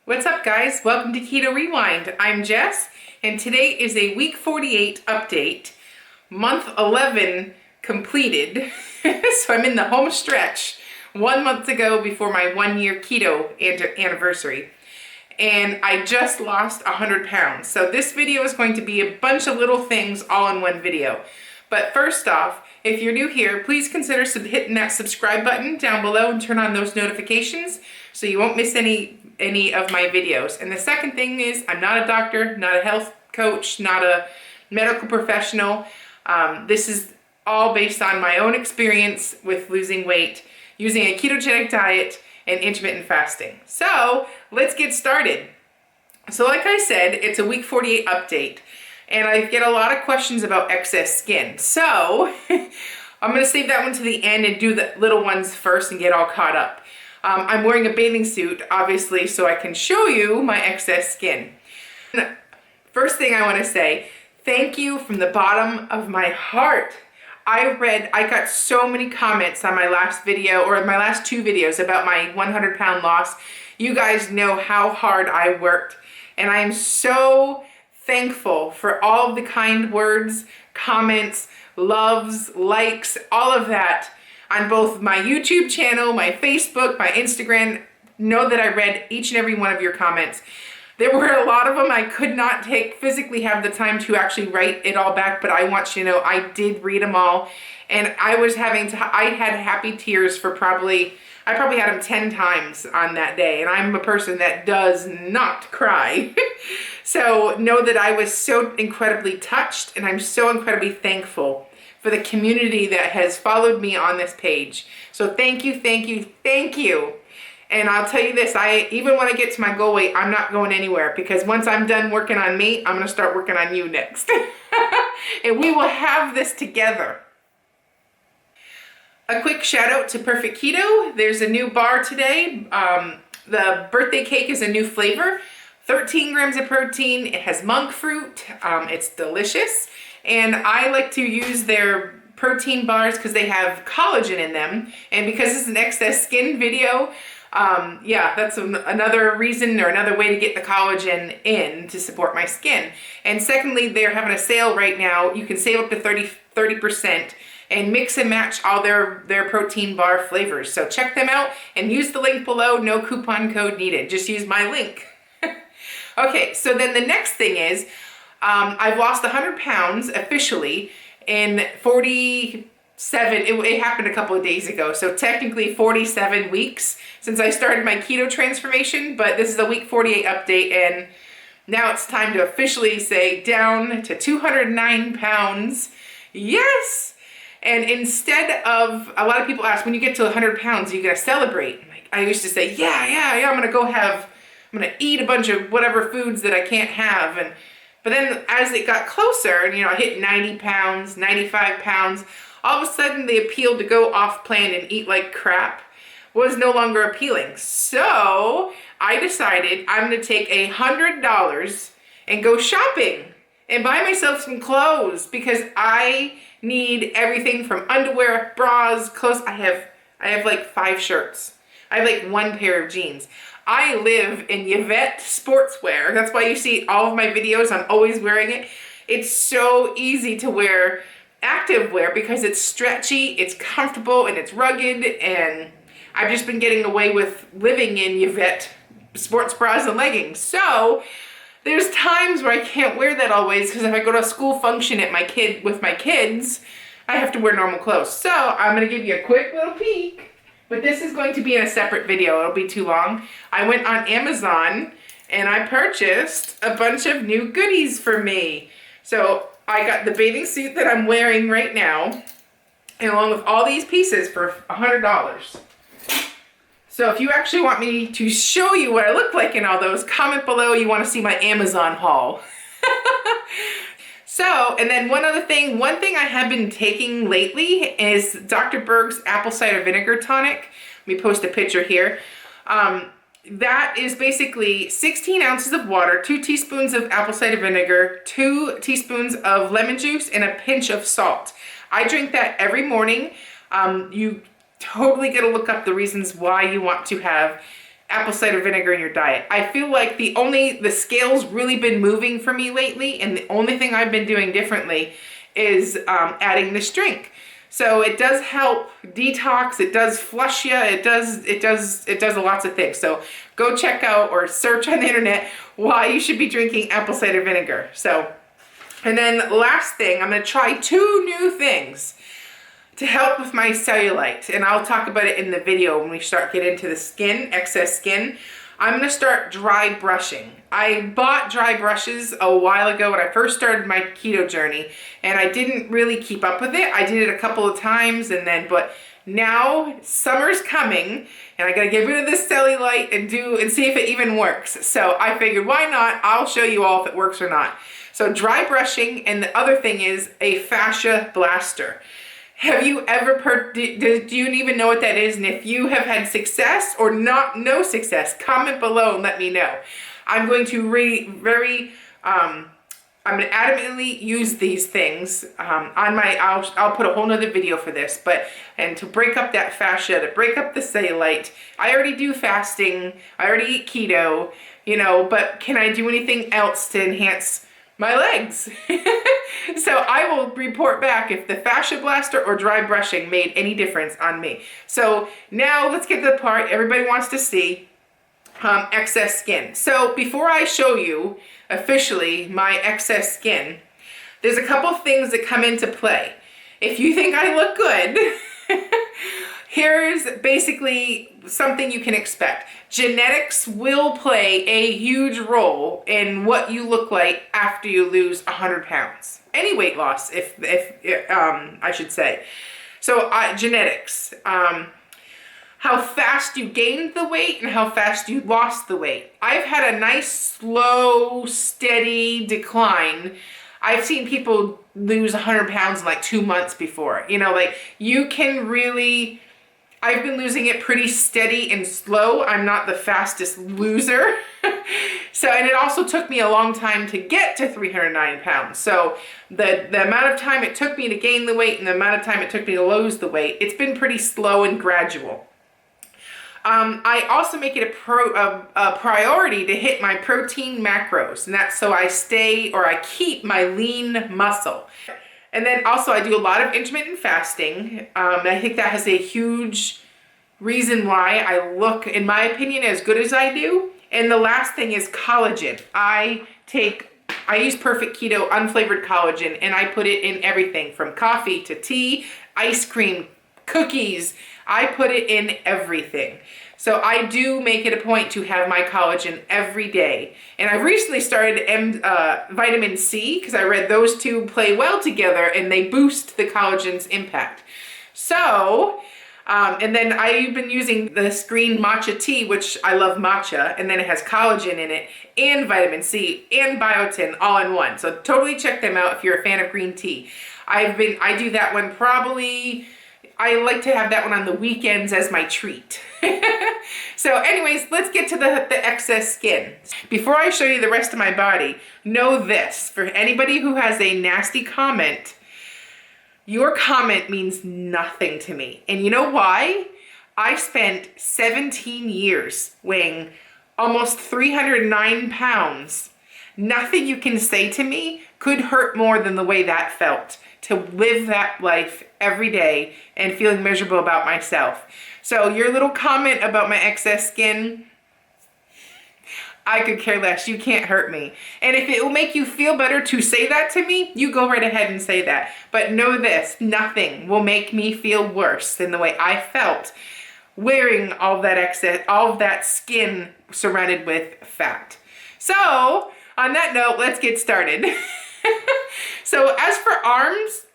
What's up, guys? Welcome to Keto Rewind. I'm Jess, and today is a week 48 update, month 11 completed. So I'm in the home stretch 1 month to go before my 1 year keto anniversary. And I just lost 100 pounds. So this video is going to be a bunch of little things all in one video. But first off, if you're new here, please consider hitting that subscribe button down below and turn on those notifications so you won't miss any of my videos. And the second thing is, I'm not a doctor, not a health coach, not a medical professional. This is all based on my own experience with losing weight, using a ketogenic diet, and intermittent fasting. So let's get started. So like I said, it's a week 48 update, and I get a lot of questions about excess skin. So I'm gonna save that one to the end and do the little ones first and get all caught up. I'm wearing a bathing suit, obviously, so I can show you my excess skin. First thing I wanna say, thank you from the bottom of my heart. I got so many comments on my last video, or my last two videos, about my 100-pound loss. You guys know how hard I worked, and I am so thankful for all of the kind words, comments, loves, likes, all of that on both my YouTube channel, my Facebook, my Instagram. Know that I read each and every one of your comments. There were a lot of them I could not physically have the time to actually write it all back, but I want you to know I did read them all, and I had happy tears for I probably had them 10 times on that day, and I'm a person that does not cry. So know that I was so incredibly touched, and I'm so incredibly thankful for the community that has followed me on this page. So thank you, thank you, thank you. And I'll tell you this, even when I get to my goal weight, I'm not going anywhere, because once I'm done working on me, I'm gonna start working on you next. And we will have this together. A quick shout out to Perfect Keto. There's a new bar today. The birthday cake is a new flavor. 13 grams of protein. It has monk fruit. It's delicious. And I like to use their protein bars because they have collagen in them. And because it's an excess skin video, yeah, that's another reason, or another way to get the collagen in to support my skin. And secondly, they're having a sale right now. You can save up to 30% and mix and match all their protein bar flavors. So check them out and use the link below. No coupon code needed. Just use my link. Okay, so then the next thing is, I've lost 100 pounds officially in 47, it happened a couple of days ago, so technically 47 weeks since I started my keto transformation, but this is a week 48 update, and now it's time to officially say down to 209 pounds. Yes! And instead of, a lot of people ask, when you get to 100 pounds, are you gonna celebrate? I used to say, yeah, I'm gonna eat a bunch of whatever foods that I can't have, but then as it got closer, and I hit 90 pounds, 95 pounds, all of a sudden the appeal to go off plan and eat like crap was no longer appealing. So I decided I'm gonna take $100 and go shopping and buy myself some clothes, because I need everything from underwear, bras, clothes. I have like 5 shirts. I have like 1 pair of jeans. I live in Yvette sportswear. That's why you see all of my videos, I'm always wearing it. It's so easy to wear active wear because it's stretchy, it's comfortable, and it's rugged, and I've just been getting away with living in Yvette sports bras and leggings. So there's times where I can't wear that always, because if I go to a school function with my kids, I have to wear normal clothes. So I'm gonna give you a quick little peek. But this is going to be in a separate video. It'll be too long. I went on Amazon and I purchased a bunch of new goodies for me. So I got the bathing suit that I'm wearing right now, and along with all these pieces for $100. So if you actually want me to show you what I look like in all those, comment below you want to see my Amazon haul. So, and then one thing I have been taking lately is Dr. Berg's apple cider vinegar tonic. Let me post a picture here. That is basically 16 ounces of water, 2 teaspoons of apple cider vinegar, 2 teaspoons of lemon juice, and a pinch of salt. I drink that every morning. You totally got to look up the reasons why you want to have apple cider vinegar in your diet. I feel like the scale's really been moving for me lately, and the only thing I've been doing differently is adding this drink. So it does help detox, it does flush you, it does lots of things. So go check out or search on the internet why you should be drinking apple cider vinegar. So, and then last thing, I'm gonna try 2 new things to help with my cellulite, and I'll talk about it in the video when we start getting into the skin, excess skin. I'm gonna start dry brushing. I bought dry brushes a while ago when I first started my keto journey, and I didn't really keep up with it. I did it a couple of times, but now summer's coming, and I gotta get rid of this cellulite and see if it even works. So I figured, why not? I'll show you all if it works or not. So dry brushing, and the other thing is a fascia blaster. Have you ever, do you even know what that is? And if you have had success or no success, comment below and let me know. I'm going to I'm going to adamantly use these things I'll put a whole nother video for this, and to break up that fascia, to break up the cellulite. I already do fasting, I already eat keto, but can I do anything else to enhance my legs? So I will report back if the fascia blaster or dry brushing made any difference on me. So now let's get to the part everybody wants to see, excess skin. So before I show you officially my excess skin, there's a couple things that come into play. If you think I look good, here's basically something you can expect. Genetics will play a huge role in what you look like after you lose 100 pounds. Any weight loss, if I should say. So genetics, how fast you gained the weight and how fast you lost the weight. I've had a nice, slow, steady decline. I've seen people lose 100 pounds in like 2 months before. You can really, I've been losing it pretty steady and slow. I'm not the fastest loser. And it also took me a long time to get to 309 pounds. So the amount of time it took me to gain the weight and the amount of time it took me to lose the weight, it's been pretty slow and gradual. I also make it a priority to hit my protein macros, and that's so I keep my lean muscle. And then also I do a lot of intermittent fasting. I think that has a huge reason why I look, in my opinion, as good as I do. And the last thing is collagen. I use Perfect Keto unflavored collagen, and I put it in everything from coffee to tea, ice cream, cookies. I put it in everything. So I do make it a point to have my collagen every day. And I recently started vitamin C because I read those two play well together and they boost the collagen's impact. So, and then I've been using this green matcha tea, which I love matcha, and then it has collagen in it and vitamin C and biotin all in one. So totally check them out if you're a fan of green tea. I do that one probably, I like to have that one on the weekends as my treat. So anyways, let's get to the excess skin. Before I show you the rest of my body, know this, for anybody who has a nasty comment, your comment means nothing to me. And you know why? I spent 17 years weighing almost 309 pounds. Nothing you can say to me could hurt more than the way that felt, to live that life every day and feeling miserable about myself. So your little comment about my excess skin, I could care less. You can't hurt me. And if it will make you feel better to say that to me, you go right ahead and say that. But know this, nothing will make me feel worse than the way I felt wearing all that excess, all of that skin surrounded with fat. So on that note, let's get started. So as for arms,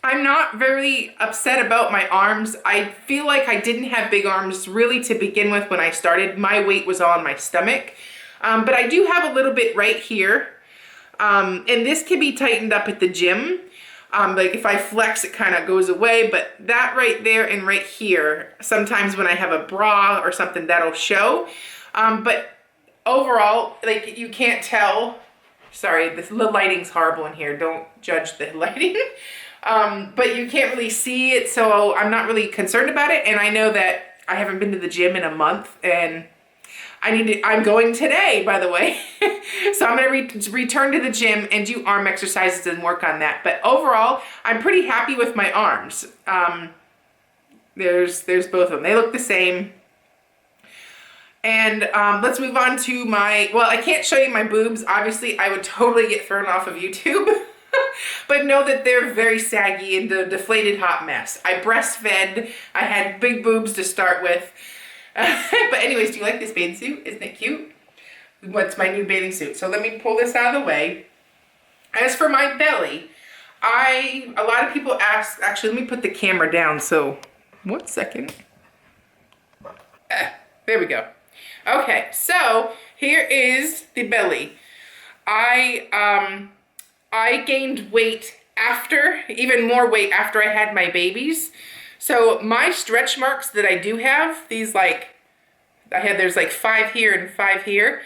I'm not very upset about my arms. I feel like I didn't have big arms really to begin with when I started. My weight was all on my stomach. But I do have a little bit right here. And this can be tightened up at the gym. Like if I flex, it kind of goes away. But that right there and right here, sometimes when I have a bra or something, that'll show. But overall, like you can't tell. Sorry, the lighting's horrible in here. Don't judge the lighting. But you can't really see it, so I'm not really concerned about it. And I know that I haven't been to the gym in a month, and I'm going today, by the way. So I'm going to return to the gym and do arm exercises and work on that. But overall, I'm pretty happy with my arms. There's both of them. They look the same. And let's move on to well, I can't show you my boobs. Obviously, I would totally get thrown off of YouTube. But know that they're very saggy and a deflated hot mess. I breastfed. I had big boobs to start with. But anyways, do you like this bathing suit? Isn't it cute? What's my new bathing suit? So let me pull this out of the way. As for my belly, a lot of people ask, actually let me put the camera down, so 1 second. There we go. Okay, so here is the belly. I gained weight even more weight after I had my babies. So my stretch marks that I do have, these there's like 5 here and 5 here.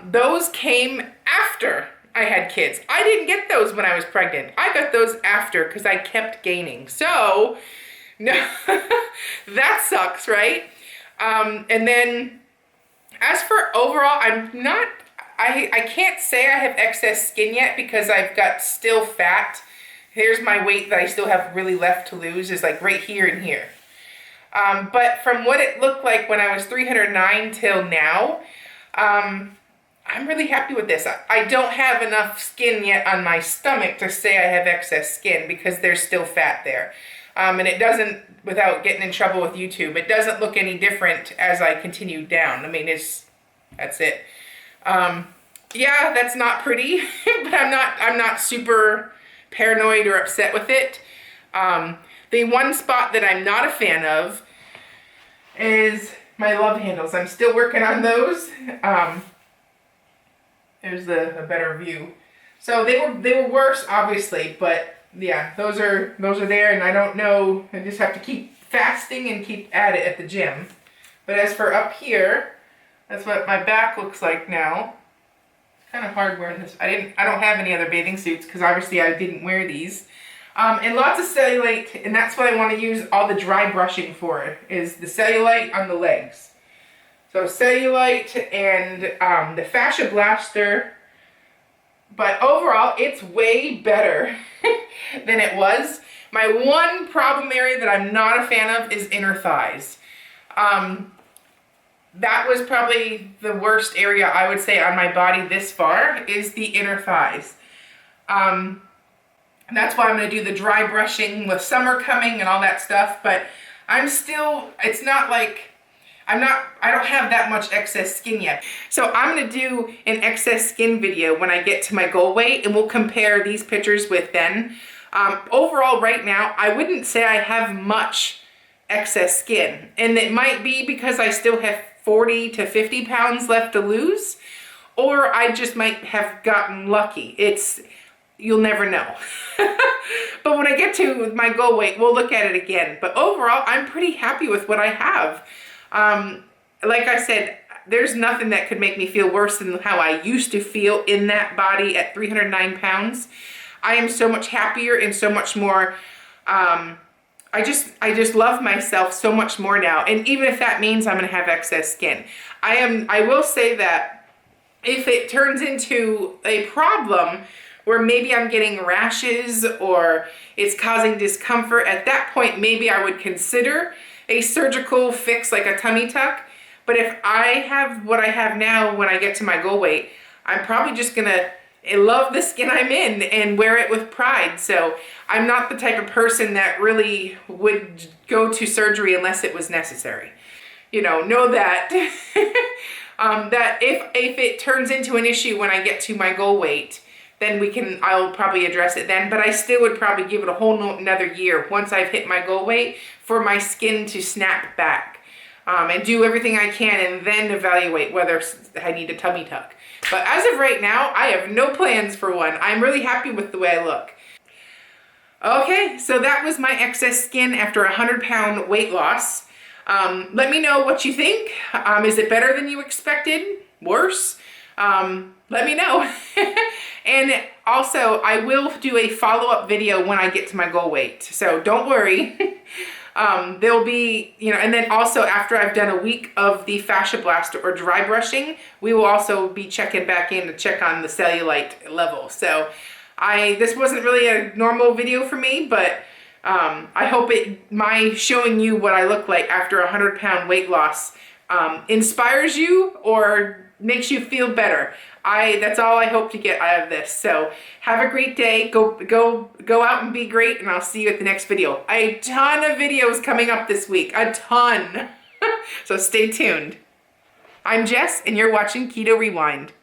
Those came after I had kids. I didn't get those when I was pregnant. I got those after because I kept gaining. So, no, that sucks, right? And then as for overall, I can't say I have excess skin yet because I've got still fat. Here's my weight that I still have really left to lose is like right here and here. But from what it looked like when I was 309 till now, I'm really happy with this. I don't have enough skin yet on my stomach to say I have excess skin because there's still fat there. And it doesn't, without getting in trouble with YouTube, it doesn't look any different as I continue down. I mean, that's it. Yeah, that's not pretty, but I'm not super paranoid or upset with it. The one spot that I'm not a fan of is my love handles. I'm still working on those. There's a better view. So they were worse, obviously, but yeah, those are there, and I don't know. I just have to keep fasting and keep at it at the gym. But as for up here, that's what my back looks like now. It's kind of hard wearing this. I don't have any other bathing suits because obviously I didn't wear these. And lots of cellulite, and that's what I want to use all the dry brushing for, is the cellulite on the legs. So cellulite and the fascia blaster. But overall, it's way better than it was. My one problem area that I'm not a fan of is inner thighs. That was probably the worst area I would say on my body this far is the inner thighs. And that's why I'm going to do the dry brushing with summer coming and all that stuff. But it's not like, I don't have that much excess skin yet. So I'm going to do an excess skin video when I get to my goal weight, and we'll compare these pictures with then. Overall, right now, I wouldn't say I have much excess skin. And it might be because I still have 40 to 50 pounds left to lose, or I just might have gotten lucky. You'll never know. But when I get to my goal weight, we'll look at it again. But overall, I'm pretty happy with what I have. Like I said, there's nothing that could make me feel worse than how I used to feel in that body at 309 pounds. I am so much happier and so much more, I just love myself so much more now. And even if that means I'm going to have excess skin, I will say that if it turns into a problem where maybe I'm getting rashes or it's causing discomfort, at that point, maybe I would consider a surgical fix like a tummy tuck. But if I have what I have now when I get to my goal weight, I'm probably just gonna love the skin I'm in and wear it with pride. So I'm not the type of person that really would go to surgery unless it was necessary. Know that that if it turns into an issue when I get to my goal weight, then I'll probably address it then. But I still would probably give it a whole another year once I've hit my goal weight for my skin to snap back. And do everything I can and then evaluate whether I need a tummy tuck. But as of right now, I have no plans for one. I'm really happy with the way I look. Okay, so that was my excess skin after a 100-pound weight loss. Let me know what you think. Is it better than you expected? Worse? Let me know. And also, I will do a follow-up video when I get to my goal weight. So don't worry. There'll be, and then also after I've done a week of the fascia blast or dry brushing, we will also be checking back in to check on the cellulite level. So this wasn't really a normal video for me, but I hope my showing you what I look like after a 100-pound weight loss inspires you or makes you feel better. That's all I hope to get out of this. So have a great day. Go out and be great, and I'll see you at the next video. A ton of videos coming up this week. A ton. So stay tuned. I'm Jess, and you're watching Keto Rewind.